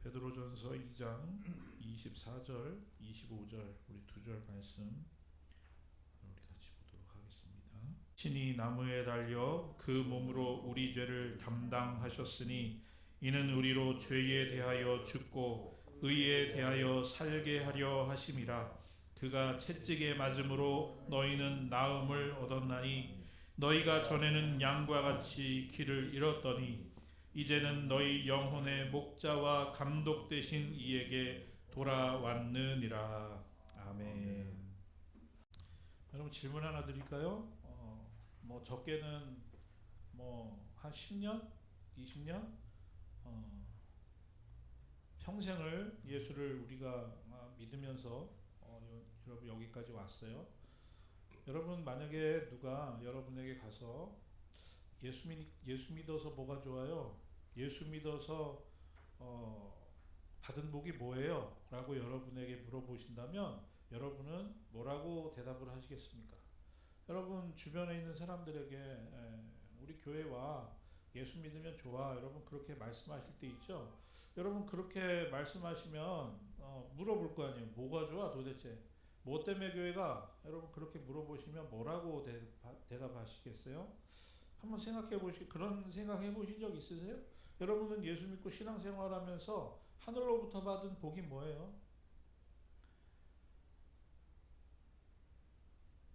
베드로전서 2장 24절, 25절 우리 두 절 말씀 우리 같이 보도록 하겠습니다. 신이 나무에 달려 그 몸으로 우리 죄를 담당하셨으니 이는 우리로 죄에 대하여 죽고 의에 대하여 살게 하려 하심이라. 그가 채찍에 맞음으로 너희는 나음을 얻었나니 너희가 전에는 양과 같이 길을 잃었더니 이제는 너희 영혼의 목자와 감독 되신 이에게 돌아왔느니라. 아멘. 여러분 질문 하나 드릴까요? 뭐 적게는 뭐 한 10년, 20년, 평생을 예수를 우리가 믿으면서 여러분 여기까지 왔어요. 여러분 만약에 누가 여러분에게 가서 예수 믿어서 뭐가 좋아요? 예수 믿어서 받은 복이 뭐예요? 라고 여러분에게 물어보신다면 여러분은 뭐라고 대답을 하시겠습니까? 여러분 주변에 있는 사람들에게 우리 교회 와, 예수 믿으면 좋아, 여러분 그렇게 말씀하실 때 있죠? 여러분 그렇게 말씀하시면 물어볼 거 아니에요. 뭐가 좋아 도대체? 뭐 때문에 교회가? 여러분 그렇게 물어보시면 뭐라고 대답하시겠어요? 한번 그런 생각해 보신 적 있으세요? 여러분은 예수 믿고 신앙생활하면서 하늘로부터 받은 복이 뭐예요?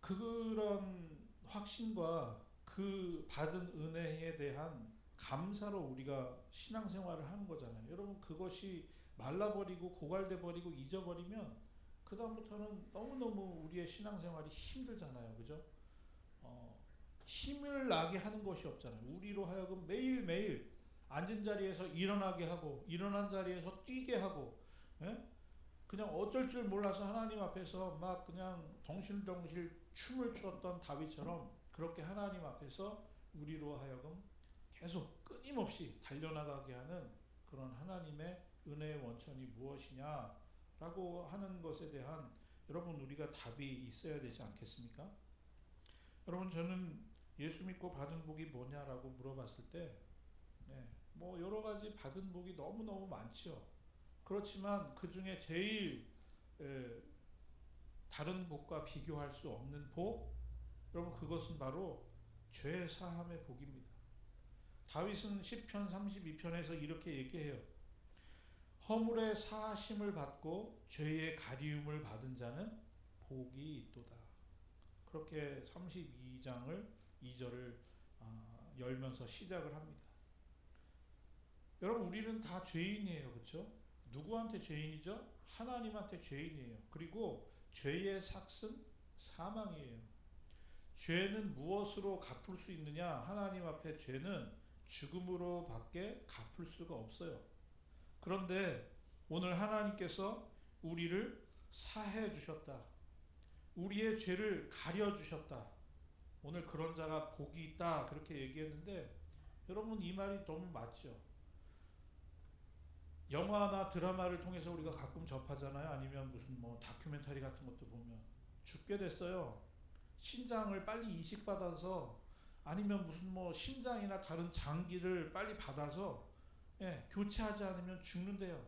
그런 확신과 그 받은 은혜에 대한 감사로 우리가 신앙생활을 하는 거잖아요. 여러분 그것이 말라버리고 고갈돼 버리고 잊어버리면 그 다음부터는 너무너무 우리의 신앙생활이 힘들잖아요. 그죠? 힘을 나게 하는 것이 없잖아요. 우리로 하여금 매일매일 앉은 자리에서 일어나게 하고 일어난 자리에서 뛰게 하고, 예? 그냥 어쩔 줄 몰라서 하나님 앞에서 막 그냥 덩실덩실 춤을 추었던 다윗처럼 그렇게 하나님 앞에서 우리로 하여금 계속 끊임없이 달려나가게 하는 그런 하나님의 은혜의 원천이 무엇이냐라고 하는 것에 대한 여러분 우리가 답이 있어야 되지 않겠습니까? 여러분 저는 예수 믿고 받은 복이 뭐냐라고 물어봤을 때 뭐 여러 가지 받은 복이 너무너무 많죠. 그렇지만 그 중에 제일 다른 복과 비교할 수 없는 복, 여러분 그것은 바로 죄 사함의 복입니다. 다윗은 시편 32편에서 이렇게 얘기해요. 허물의 사하심을 받고 죄의 가리움을 받은 자는 복이 있도다. 그렇게 32장을 2절을 열면서 시작을 합니다. 여러분 우리는 다 죄인이에요. 그렇죠? 누구한테 죄인이죠? 하나님한테 죄인이에요. 그리고 죄의 삭은 사망이에요. 죄는 무엇으로 갚을 수 있느냐? 하나님 앞에 죄는 죽음으로 밖에 갚을 수가 없어요. 그런데 오늘 하나님께서 우리를 사해 주셨다. 우리의 죄를 가려 주셨다. 오늘 그런 자가 복이 있다. 그렇게 얘기했는데 여러분 이 말이 너무 맞죠? 영화나 드라마를 통해서 우리가 가끔 접하잖아요. 아니면 무슨 뭐 다큐멘터리 같은 것도 보면 죽게 됐어요. 신장을 빨리 이식받아서 아니면 무슨 뭐 심장이나 다른 장기를 빨리 받아서 교체하지 않으면 죽는데요.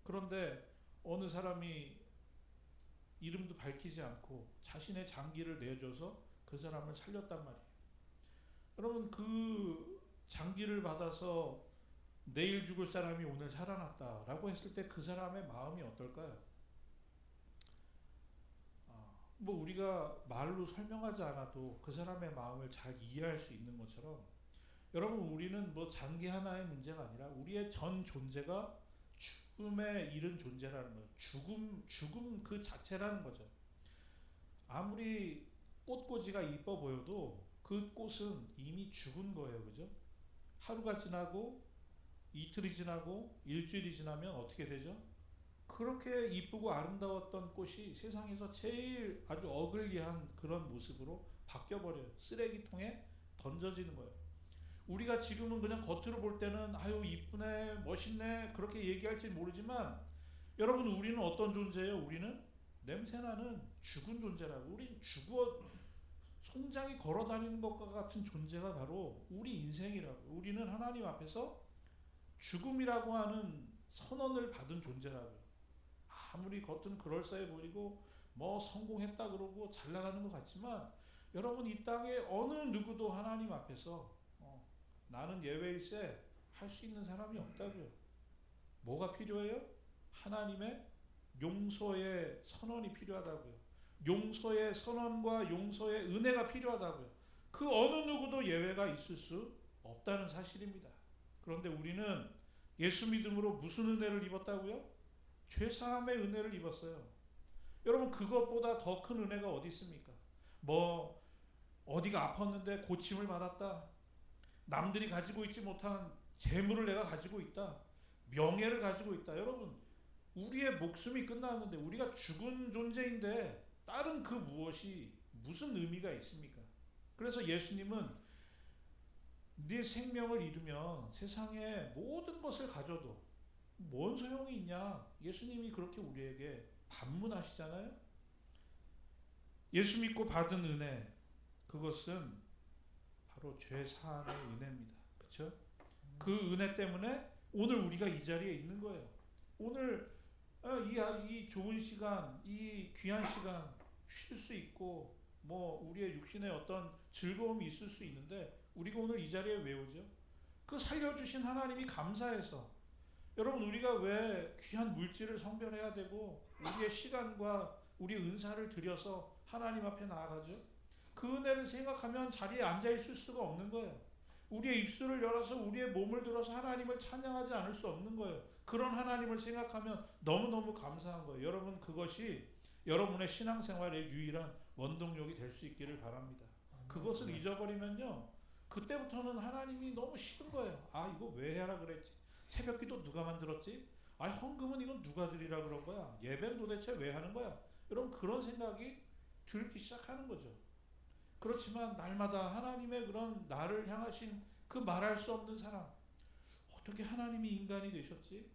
그런데 어느 사람이 이름도 밝히지 않고 자신의 장기를 내줘서 그 사람을 살렸단 말이에요. 여러분 그 장기를 받아서 내일 죽을 사람이 오늘 살아났다라고 했을 때 그 사람의 마음이 어떨까요? 뭐 우리가 말로 설명하지 않아도 그 사람의 마음을 잘 이해할 수 있는 것처럼 여러분 우리는 뭐 장기 하나의 문제가 아니라 우리의 전 존재가 죽음에 이른 존재라는 거예요. 죽음 그 자체라는 거죠. 아무리 꽃꽂이가 이뻐 보여도 그 꽃은 이미 죽은 거예요. 그죠? 하루가 지나고 이틀이 지나고 일주일이 지나면 어떻게 되죠? 그렇게 이쁘고 아름다웠던 꽃이 세상에서 제일 아주 어글리한 그런 모습으로 바뀌어버려요. 쓰레기통에 던져지는 거예요. 우리가 지금은 그냥 겉으로 볼 때는 아유 이쁘네 멋있네 그렇게 얘기할지 모르지만 여러분 우리는 어떤 존재예요? 우리는 냄새나는 죽은 존재라고. 우린 송장이 걸어다니는 것과 같은 존재가 바로 우리 인생이라고. 우리는 하나님 앞에서 죽음이라고 하는 선언을 받은 존재라고요. 아무리 겉은 그럴싸해 보이고 뭐 성공했다 그러고 잘 나가는 것 같지만 여러분 이 땅에 어느 누구도 하나님 앞에서 나는 예외일세 할 수 있는 사람이 없다고요. 뭐가 필요해요? 하나님의 용서의 선언이 필요하다고요. 용서의 선언과 용서의 은혜가 필요하다고요. 그 어느 누구도 예외가 있을 수 없다는 사실입니다. 그런데 우리는 예수 믿음으로 무슨 은혜를 입었다고요? 죄사함의 은혜를 입었어요. 여러분 그것보다 더 큰 은혜가 어디 있습니까? 뭐 어디가 아팠는데 고침을 받았다. 남들이 가지고 있지 못한 재물을 내가 가지고 있다. 명예를 가지고 있다. 여러분 우리의 목숨이 끝났는데 우리가 죽은 존재인데 다른 그 무엇이 무슨 의미가 있습니까? 그래서 예수님은 네 생명을 잃으면 세상의 모든 것을 가져도 뭔 소용이 있냐? 예수님이 그렇게 우리에게 반문하시잖아요. 예수 믿고 받은 은혜, 그것은 바로 죄 사함의 은혜입니다. 그렇죠? 그 은혜 때문에 오늘 우리가 이 자리에 있는 거예요. 오늘 이 좋은 시간, 이 귀한 시간 쉴 수 있고 뭐 우리의 육신에 어떤 즐거움이 있을 수 있는데 우리가 오늘 이 자리에 왜 오죠? 그 살려주신 하나님이 감사해서. 여러분 우리가 왜 귀한 물질을 성별해야 되고 우리의 시간과 우리의 은사를 들여서 하나님 앞에 나아가죠? 그 은혜를 생각하면 자리에 앉아있을 수가 없는 거예요. 우리의 입술을 열어서 우리의 몸을 들어서 하나님을 찬양하지 않을 수 없는 거예요. 그런 하나님을 생각하면 너무너무 감사한 거예요. 여러분 그것이 여러분의 신앙생활의 유일한 원동력이 될 수 있기를 바랍니다. 그것을 잊어버리면요 그때부터는 하나님이 너무 싫은 거예요. 아 이거 왜 하라 그랬지? 새벽기도 누가 만들었지? 아 헌금은 이건 누가 드리라 그런 거야? 예배는 도대체 왜 하는 거야? 여러분 그런 생각이 들기 시작하는 거죠. 그렇지만 날마다 하나님의 그런 나를 향하신 그 말할 수 없는 사랑, 어떻게 하나님이 인간이 되셨지?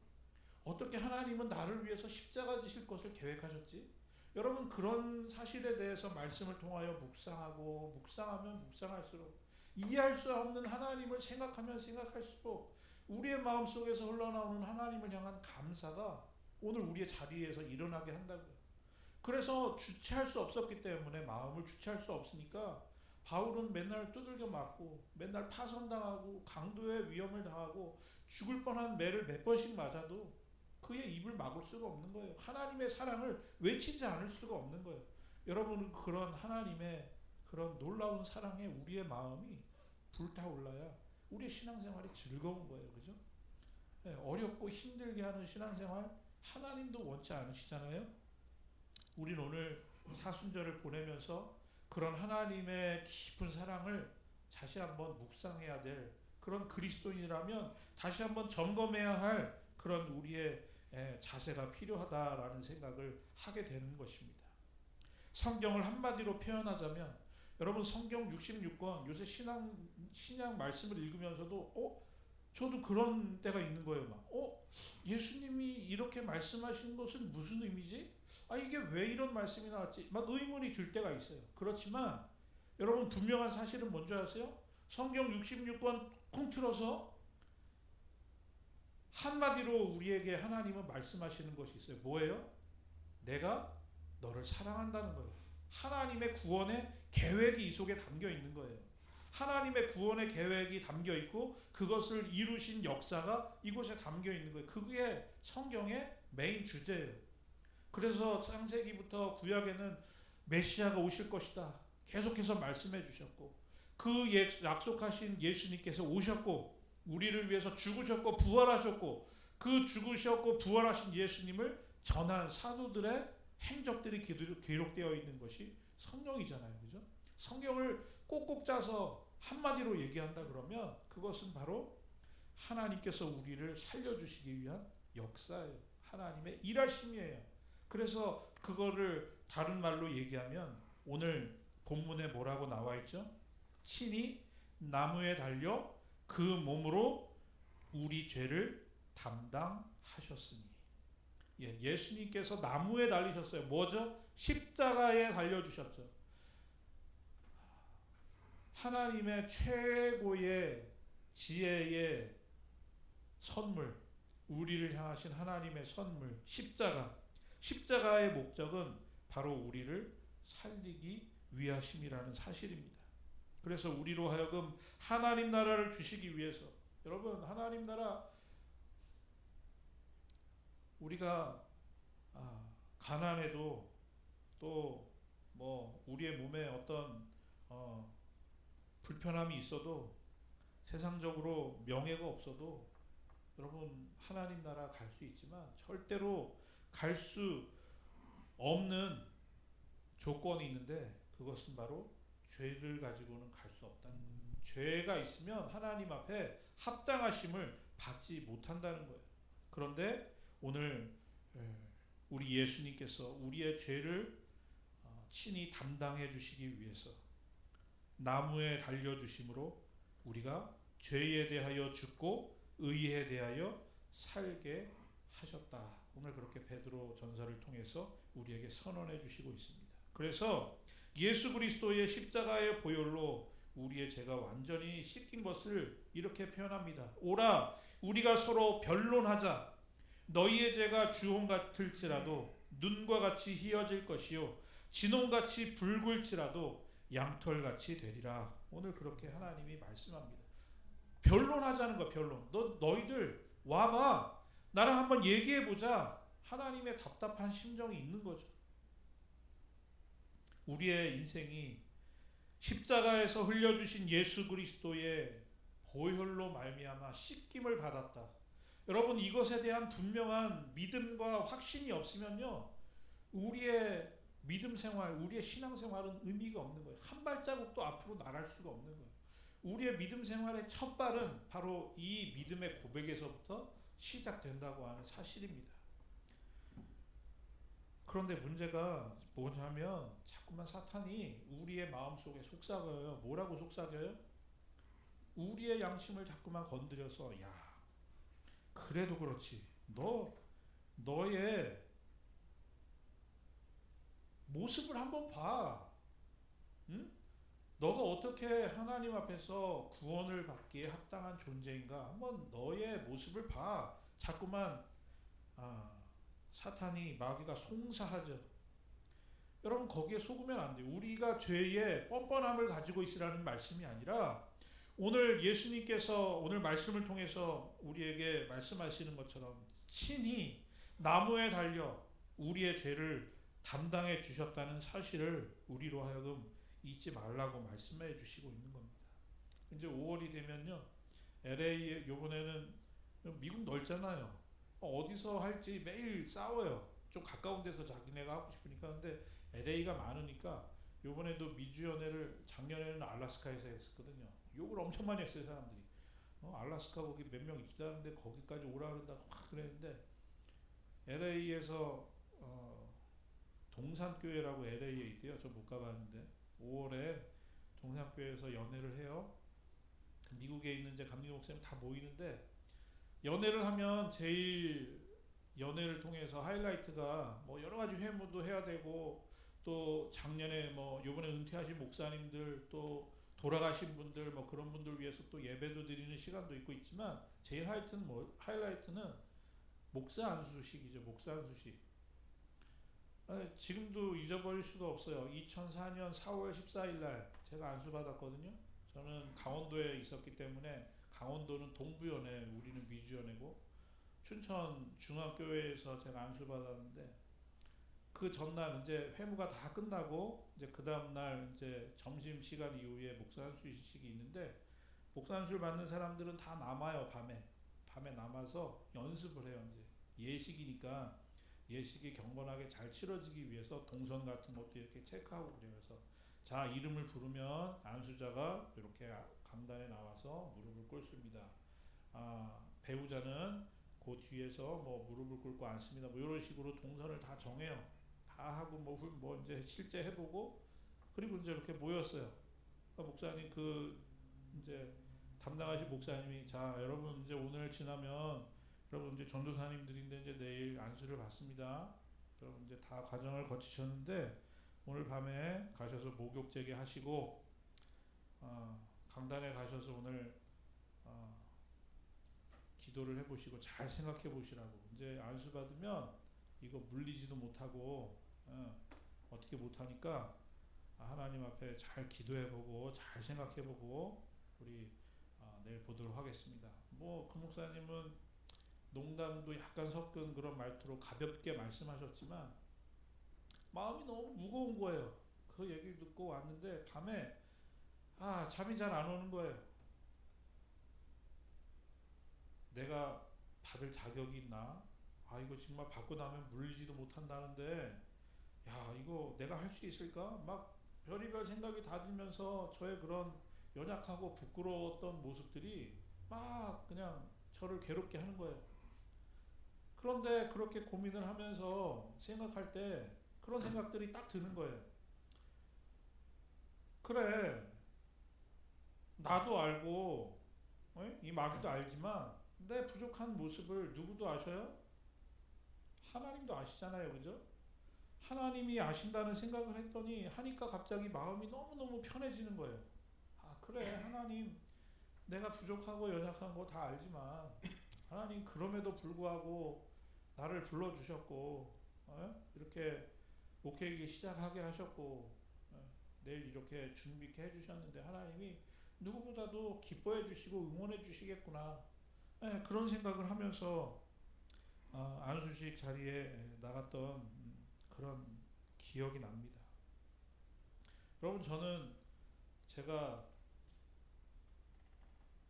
어떻게 하나님은 나를 위해서 십자가 지실 것을 계획하셨지? 여러분 그런 사실에 대해서 말씀을 통하여 묵상하고 묵상하면 묵상할수록 이해할 수 없는 하나님을 생각하면 생각할수록 우리의 마음속에서 흘러나오는 하나님을 향한 감사가 오늘 우리의 자리에서 일어나게 한다고요. 그래서 주체할 수 없었기 때문에 마음을 주체할 수 없으니까 바울은 맨날 두들겨 맞고 맨날 파선당하고 강도의 위험을 당하고 죽을 뻔한 매를 몇 번씩 맞아도 그의 입을 막을 수가 없는 거예요. 하나님의 사랑을 외치지 않을 수가 없는 거예요. 여러분은 그런 하나님의 그런 놀라운 사랑에 우리의 마음이 불타올라야 우리의 신앙생활이 즐거운 거예요. 그죠? 네, 어렵고 힘들게 하는 신앙생활 하나님도 원치 않으시잖아요. 우린 오늘 사순절을 보내면서 그런 하나님의 깊은 사랑을 다시 한번 묵상해야 될 그런 그리스도인이라면 다시 한번 점검해야 할 그런 우리의 자세가 필요하다라는 생각을 하게 되는 것입니다. 성경을 한마디로 표현하자면 여러분 성경 66권 요새 신약 말씀을 읽으면서도 저도 그런 때가 있는 거예요. 막 예수님이 이렇게 말씀하신 것은 무슨 의미지? 이게 왜 이런 말씀이 나왔지? 막 의문이 들 때가 있어요. 그렇지만 여러분 분명한 사실은 뭔지 아세요? 성경 66권 콩 틀어서 한마디로 우리에게 하나님은 말씀하시는 것이 있어요. 뭐예요? 내가 너를 사랑한다는 거예요. 하나님의 구원의 계획이 이 속에 담겨 있는 거예요. 하나님의 구원의 계획이 담겨 있고 그것을 이루신 역사가 이곳에 담겨 있는 거예요. 그게 성경의 메인 주제예요. 그래서 창세기부터 구약에는 메시아가 오실 것이다. 계속해서 말씀해 주셨고 그 약속하신 예수님께서 오셨고 우리를 위해서 죽으셨고 부활하셨고 그 죽으셨고 부활하신 예수님을 전한 사도들의 행적들이 기록되어 있는 것이 성경이잖아요. 그죠? 성경을 꼭꼭 짜서 한마디로 얘기한다 그러면 그것은 바로 하나님께서 우리를 살려주시기 위한 역사예요. 하나님의 일하심이에요. 그래서 그거를 다른 말로 얘기하면 오늘 본문에 뭐라고 나와 있죠? 친히 나무에 달려 그 몸으로 우리 죄를 담당하셨으니. 예수님께서 나무에 달리셨어요. 뭐죠? 십자가에 달려주셨죠. 하나님의 최고의 지혜의 선물, 우리를 향하신 하나님의 선물 십자가의 목적은 바로 우리를 살리기 위하심이라는 사실입니다. 그래서 우리로 하여금 하나님 나라를 주시기 위해서, 여러분, 하나님 나라, 우리가 가난해도 또 뭐 우리의 몸에 어떤 불편함이 있어도, 세상적으로 명예가 없어도, 여러분, 하나님 나라 갈 수 있지만 절대로 갈 수 없는 조건이 있는데, 그것은 바로 죄를 가지고는 갈 수 없다는 거예요. 죄가 있으면 하나님 앞에 합당하심을 받지 못한다는 거예요. 그런데 오늘 우리 예수님께서 우리의 죄를 친히 담당해 주시기 위해서 나무에 달려 주심으로 우리가 죄에 대하여 죽고 의에 대하여 살게 하셨다. 오늘 그렇게 베드로 전서를 통해서 우리에게 선언해 주시고 있습니다. 그래서 예수 그리스도의 십자가의 보혈로 우리의 죄가 완전히 씻긴 것을 이렇게 표현합니다. 오라, 우리가 서로 변론하자. 너희의 죄가 주홍 같을지라도 눈과 같이 희어질 것이요 진홍같이 붉을지라도 양털같이 되리라. 오늘 그렇게 하나님이 말씀합니다. 변론하자는 거야. 변론. 너희들 와봐, 나랑 한번 얘기해보자. 하나님의 답답한 심정이 있는 거죠. 우리의 인생이 십자가에서 흘려주신 예수 그리스도의 보혈로 말미암아 씻김을 받았다. 여러분, 이것에 대한 분명한 믿음과 확신이 없으면요, 우리의 믿음 생활, 우리의 신앙 생활은 의미가 없는 거예요. 한 발자국도 앞으로 나갈 수가 없는 거예요. 우리의 믿음 생활의 첫 발은 바로 이 믿음의 고백에서부터 시작된다고 하는 사실입니다. 그런데 문제가 뭐냐면, 자꾸만 사탄이 우리의 마음속에 속삭여요. 뭐라고 속삭여요? 우리의 양심을 자꾸만 건드려서, 야, 그래도 그렇지, 너의 모습을 한번 봐. 응? 너가 어떻게 하나님 앞에서 구원을 받기에 합당한 존재인가, 한번 너의 모습을 봐. 자꾸만 사탄이, 마귀가 송사하죠. 여러분, 거기에 속으면 안 돼요. 우리가 죄의 뻔뻔함을 가지고 있으라는 말씀이 아니라, 오늘 예수님께서 오늘 말씀을 통해서 우리에게 말씀하시는 것처럼 친히 나무에 달려 우리의 죄를 담당해 주셨다는 사실을 우리로 하여금 잊지 말라고 말씀해 주시고 있는 겁니다. 이제 5월이 되면요, LA, 요번에는 미국 넓잖아요. 어디서 할지 매일 싸워요. 좀 가까운 데서 자기네가 하고 싶으니까. 근데 LA가 많으니까 요번에도 미주연회를 작년에는 알래스카에서 했었거든요. 욕을 엄청 많이 했어요, 사람들이. 알래스카 거기 몇 명 있지도 않은데 거기까지 오라 그런다고 확 그랬는데, LA에서 동산교회라고 LA에 있대요. 저 못 가봤는데 5월에 동산교회에서 연회를 해요. 미국에 있는 이제 감리 목사님 다 모이는데, 연회를 하면 제일 연회를 통해서 하이라이트가 뭐 여러 가지 회무도 해야 되고, 또 작년에 뭐 요번에 은퇴하신 목사님들, 또 돌아가신 분들, 뭐 그런 분들 위해서 또 예배도 드리는 시간도 있고 있지만, 제일 하이라이트는 목사 안수식이죠. 목사 안수식. 지금도 잊어버릴 수가 없어요. 2004년 4월 14일 날 제가 안수받았거든요. 저는 강원도에 있었기 때문에, 강원도는 동부연회, 우리는 미주연회고, 춘천 중앙교회에서 제가 안수받았는데, 그 전날 이제 회무가 다 끝나고, 이제 그 다음날 이제 점심 시간 이후에 목사 안수식이 있는데, 목사 안수를 받는 사람들은 다 남아요. 밤에 남아서 연습을 해요. 이제 예식이니까 예식이 경건하게 잘 치러지기 위해서 동선 같은 것도 이렇게 체크하고 그래요. 그래서 자, 이름을 부르면 안수자가 이렇게 강단에 나와서 무릎을 꿇습니다. 배우자는 그 뒤에서 뭐 무릎을 꿇고 앉습니다. 뭐 이런 식으로 동선을 다 정해요. 다 하고 뭐 이제 실제 해보고, 그리고 이제 이렇게 모였어요. 그러니까 목사님, 이제 담당하신 목사님이, 자, 여러분 이제 오늘 지나면 여러분 이제 전도사님들인데 이제 내일 안수를 받습니다. 여러분 이제 다 과정을 거치셨는데, 오늘 밤에 가셔서 목욕제계 하시고, 강단에 가셔서 오늘 기도를 해보시고 잘 생각해 보시라고. 이제 안수 받으면 이거 물리지도 못하고 어떻게 못하니까 하나님 앞에 잘 기도해보고 잘 생각해보고 우리 내일 보도록 하겠습니다. 뭐 그 목사님은 농담도 약간 섞은 그런 말투로 가볍게 말씀하셨지만 마음이 너무 무거운 거예요. 그 얘기를 듣고 왔는데 밤에 잠이 잘 안 오는 거예요. 내가 받을 자격이 있나? 이거 정말 받고 나면 물리지도 못한다는데 이거 내가 할 수 있을까? 막 별의별 생각이 다 들면서 저의 그런 연약하고 부끄러웠던 모습들이 막 그냥 저를 괴롭게 하는 거예요. 그런데 그렇게 고민을 하면서 생각할 때 그런 생각들이 딱 드는 거예요. 그래, 나도 알고 이 마귀도 알지만 내 부족한 모습을 누구도 아셔요? 하나님도 아시잖아요. 그죠? 하나님이 아신다는 생각을 했더니 하니까 갑자기 마음이 너무너무 편해지는 거예요. 그래, 하나님 내가 부족하고 연약한 거 다 알지만 하나님 그럼에도 불구하고 나를 불러주셨고 이렇게 목회기 시작하게 하셨고 내일 이렇게 준비케 해주셨는데 하나님이 누구보다도 기뻐해 주시고 응원해 주시겠구나. 그런 생각을 하면서 안수식 자리에 나갔던 그런 기억이 납니다. 여러분, 저는 제가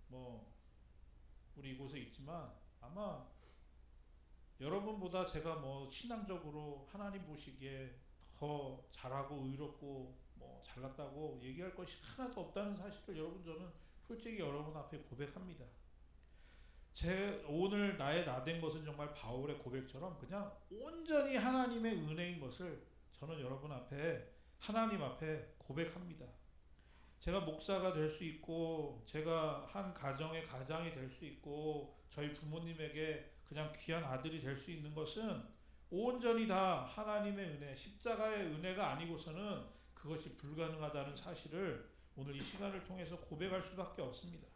뭐 우리 이곳에 있지만 아마 여러분보다 제가 뭐 신앙적으로 하나님 보시기에 더 잘하고 의롭고 뭐 잘났다고 얘기할 것이 하나도 없다는 사실을 여러분, 저는 솔직히 여러분 앞에 고백합니다. 제 오늘 나의 나된 것은 정말 바울의 고백처럼 그냥 온전히 하나님의 은혜인 것을 저는 여러분 앞에, 하나님 앞에 고백합니다. 제가 목사가 될 수 있고 제가 한 가정의 가장이 될 수 있고 저희 부모님에게 그냥 귀한 아들이 될 수 있는 것은 온전히 다 하나님의 은혜, 십자가의 은혜가 아니고서는 그것이 불가능하다는 사실을 오늘 이 시간을 통해서 고백할 수밖에 없습니다.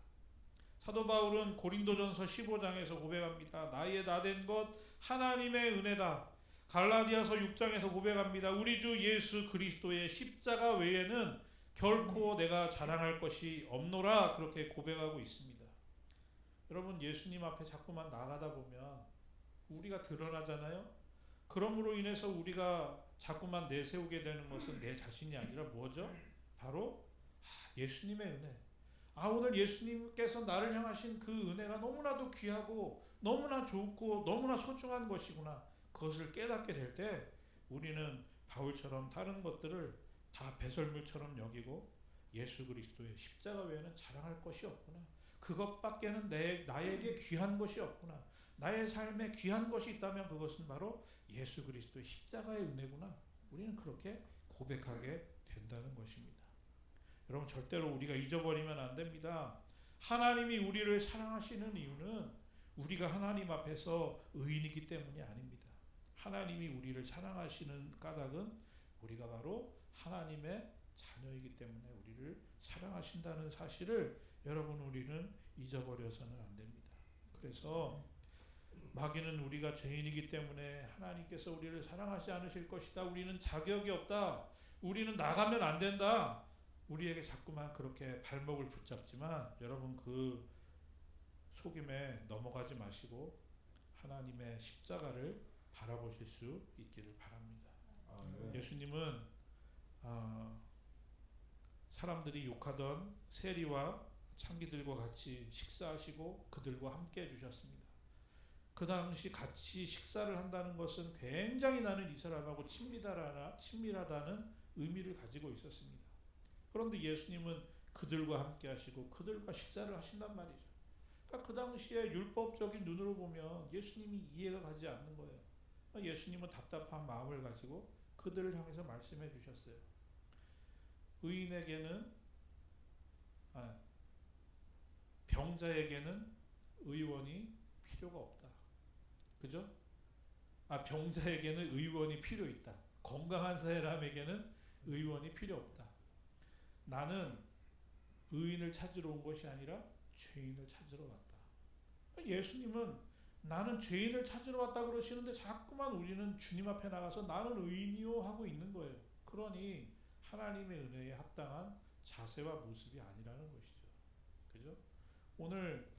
사도 바울은 고린도전서 15장에서 고백합니다. 나의 나된 것 하나님의 은혜다. 갈라디아서 6장에서 고백합니다. 우리 주 예수 그리스도의 십자가 외에는 결코 내가 자랑할 것이 없노라. 그렇게 고백하고 있습니다. 여러분, 예수님 앞에 자꾸만 나가다 보면 우리가 드러나잖아요. 그러므로 인해서 우리가 자꾸만 내세우게 되는 것은 내 자신이 아니라 뭐죠? 바로 예수님의 은혜. 오늘 예수님께서 나를 향하신 그 은혜가 너무나도 귀하고 너무나 좋고 너무나 소중한 것이구나. 그것을 깨닫게 될 때 우리는 바울처럼 다른 것들을 다 배설물처럼 여기고 예수 그리스도의 십자가 외에는 자랑할 것이 없구나. 그것밖에는 나에게 귀한 것이 없구나. 나의 삶에 귀한 것이 있다면 그것은 바로 예수 그리스도의 십자가의 은혜구나. 우리는 그렇게 고백하게 된다는 것입니다. 여러분, 절대로 우리가 잊어버리면 안 됩니다. 하나님이 우리를 사랑하시는 이유는 우리가 하나님 앞에서 의인이기 때문이 아닙니다. 하나님이 우리를 사랑하시는 까닭은 우리가 바로 하나님의 자녀이기 때문에 우리를 사랑하신다는 사실을 여러분, 우리는 잊어버려서는 안 됩니다. 그래서 마귀는 우리가 죄인이기 때문에 하나님께서 우리를 사랑하지 않으실 것이다. 우리는 자격이 없다. 우리는 나가면 안 된다. 우리에게 자꾸만 그렇게 발목을 붙잡지만 여러분, 그 속임에 넘어가지 마시고 하나님의 십자가를 바라보실 수 있기를 바랍니다. 예수님은 사람들이 욕하던 세리와 창기들과 같이 식사하시고 그들과 함께 해주셨습니다. 그 당시 같이 식사를 한다는 것은 굉장히 나는 이 사람하고 친밀하다는 의미를 가지고 있었습니다. 그런데 예수님은 그들과 함께 하시고 그들과 식사를 하신단 말이죠. 그러니까 그 당시에 율법적인 눈으로 보면 예수님이 이해가 가지 않는 거예요. 예수님은 답답한 마음을 가지고 그들을 향해서 말씀해 주셨어요. 의인에게는 병자에게는 의원이 필요가 없다. 그죠? 병자에게는 의원이 필요 있다. 건강한 사람에게는 의원이 필요 없다. 나는 의인을 찾으러 온 것이 아니라 죄인을 찾으러 왔다. 예수님은 나는 죄인을 찾으러 왔다 그러시는데 자꾸만 우리는 주님 앞에 나가서 나는 의인이요 하고 있는 거예요. 그러니 하나님의 은혜에 합당한 자세와 모습이 아니라는 것이죠. 그죠? 오늘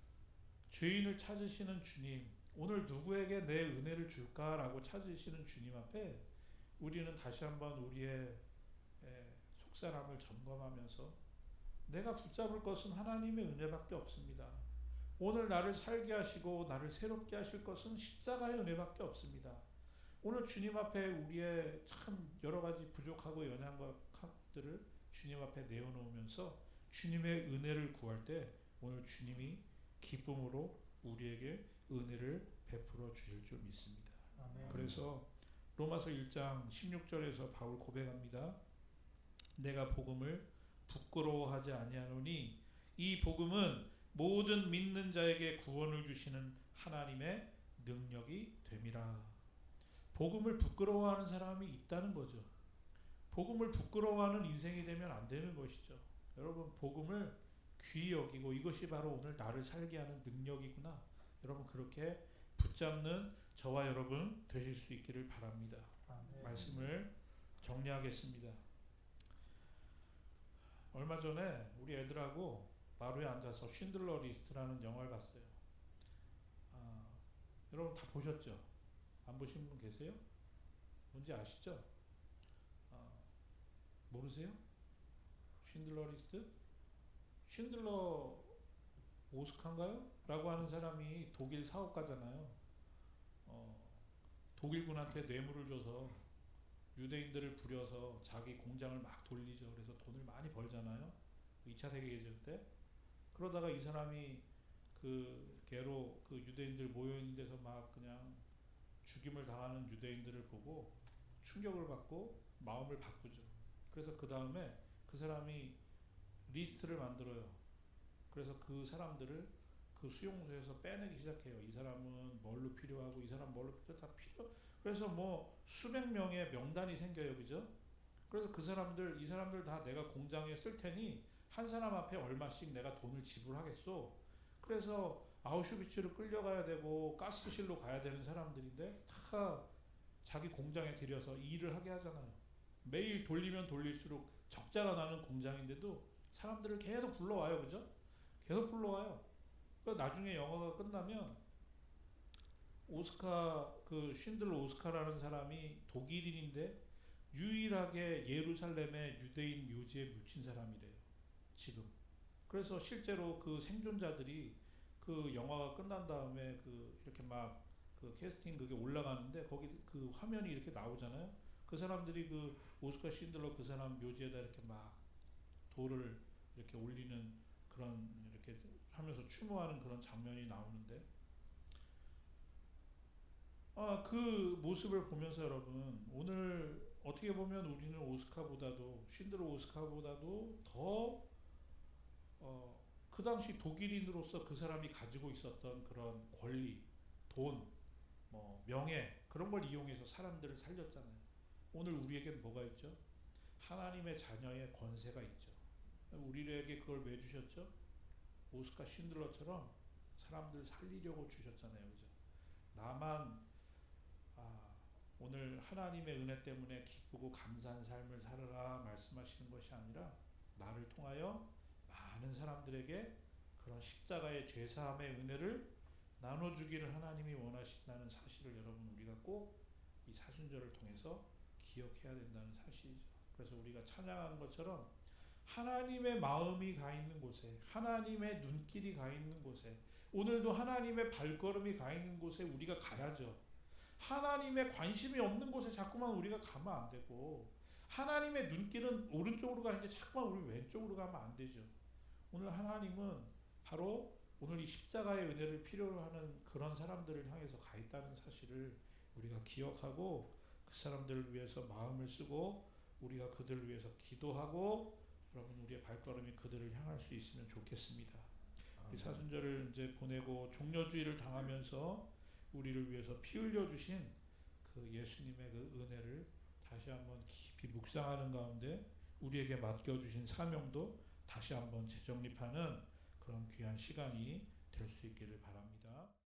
죄인을 찾으시는 주님, 오늘 누구에게 내 은혜를 줄까라고 찾으시는 주님 앞에 우리는 다시 한번 우리의 속사람을 점검하면서 내가 붙잡을 것은 하나님의 은혜밖에 없습니다. 오늘 나를 살게 하시고 나를 새롭게 하실 것은 십자가의 은혜밖에 없습니다. 오늘 주님 앞에 우리의 참 여러 가지 부족하고 연약한 것들을 주님 앞에 내어놓으면서 주님의 은혜를 구할 때 오늘 주님이 기쁨으로 우리에게 은혜를 베풀어 주실 줄 믿습니다. 아멘. 그래서 로마서 1장 16절에서 바울 고백합니다. 내가 복음을 부끄러워하지 아니하노니 이 복음은 모든 믿는 자에게 구원을 주시는 하나님의 능력이 됨이라. 복음을 부끄러워하는 사람이 있다는 거죠. 복음을 부끄러워하는 인생이 되면 안 되는 것이죠. 여러분, 복음을 귀히 여기고 이것이 바로 오늘 나를 살게 하는 능력이구나. 여러분, 그렇게 붙잡는 저와 여러분 되실 수 있기를 바랍니다. 아멘. 말씀을 정리하겠습니다. 얼마 전에 우리 애들하고 마루에 앉아서 쉰들러 리스트라는 영화를 봤어요. 여러분 다 보셨죠? 안 보신 분 계세요? 뭔지 아시죠? 모르세요? 쉰들러 리스트? 쉰들러 오스카인가요? 라고 하는 사람이 독일 사업가잖아요. 독일군한테 뇌물을 줘서 유대인들을 부려서 자기 공장을 막 돌리죠. 그래서 돈을 많이 벌잖아요. 2차 세계대전 때. 그러다가 이 사람이 그 개로 그 유대인들 모여있는 데서 막 그냥 죽임을 당하는 유대인들을 보고 충격을 받고 마음을 바꾸죠. 그래서 그 다음에 그 사람이 리스트를 만들어요. 그래서 그 사람들을 그 수용소에서 빼내기 시작해요. 이 사람은 뭘로 필요하고 이 사람 뭘로 다 필요. 그래서 뭐 수백 명의 명단이 생겨요, 그죠? 그래서 그 사람들, 이 사람들 다 내가 공장에 쓸 테니 한 사람 앞에 얼마씩 내가 돈을 지불하겠소. 그래서 아우슈비츠로 끌려가야 되고 가스실로 가야 되는 사람들인데 다 자기 공장에 들여서 일을 하게 하잖아요. 매일 돌리면 돌릴수록 적자가 나는 공장인데도 사람들을 계속 불러와요, 그죠? 계속 불러와요. 나중에 영화가 끝나면 오스카 그 쉰들러 오스카라는 사람이 독일인인데 유일하게 예루살렘의 유대인 묘지에 묻힌 사람이래요. 지금. 그래서 실제로 그 생존자들이 그 영화가 끝난 다음에 그 이렇게 막 그 캐스팅 그게 올라가는데 거기 그 화면이 이렇게 나오잖아요. 그 사람들이 그 오스카 쉰들러 그 사람 묘지에다 이렇게 막 돌을 이렇게 올리는 그런 이렇게 하면서 추모하는 그런 장면이 나오는데 그 모습을 보면서 여러분 오늘 어떻게 보면 우리는 오스카보다도 쉰들러 오스카보다도 더 그 당시 독일인으로서 그 사람이 가지고 있었던 그런 권리, 돈, 뭐 명예 그런 걸 이용해서 사람들을 살렸잖아요. 오늘 우리에겐 뭐가 있죠? 하나님의 자녀의 권세가 있죠. 우리에게 그걸 왜 주셨죠? 오스카 쉰들러처럼 사람들 살리려고 주셨잖아요, 그죠? 나만 오늘 하나님의 은혜 때문에 기쁘고 감사한 삶을 살아라 말씀하시는 것이 아니라 나를 통하여 많은 사람들에게 그런 십자가의 죄사함의 은혜를 나눠주기를 하나님이 원하신다는 사실을 여러분 우리가 꼭 이 사순절을 통해서 기억해야 된다는 사실이죠. 그래서 우리가 찬양하는 것처럼 하나님의 마음이 가 있는 곳에 하나님의 눈길이 가 있는 곳에 오늘도 하나님의 발걸음이 가 있는 곳에 우리가 가야죠. 하나님의 관심이 없는 곳에 자꾸만 우리가 가면 안 되고 하나님의 눈길은 오른쪽으로 가는데 자꾸만 우리 왼쪽으로 가면 안 되죠. 오늘 하나님은 바로 오늘 이 십자가의 은혜를 필요로 하는 그런 사람들을 향해서 가 있다는 사실을 우리가 기억하고 그 사람들을 위해서 마음을 쓰고 우리가 그들을 위해서 기도하고 여러분 우리의 발걸음이 그들을 향할 수 있으면 좋겠습니다. 이 사순절을 이제 보내고 종려주의를 당하면서 우리를 위해서 피 흘려 주신 그 예수님의 그 은혜를 다시 한번 깊이 묵상하는 가운데 우리에게 맡겨 주신 사명도 다시 한번 재정립하는 그런 귀한 시간이 될 수 있기를 바랍니다.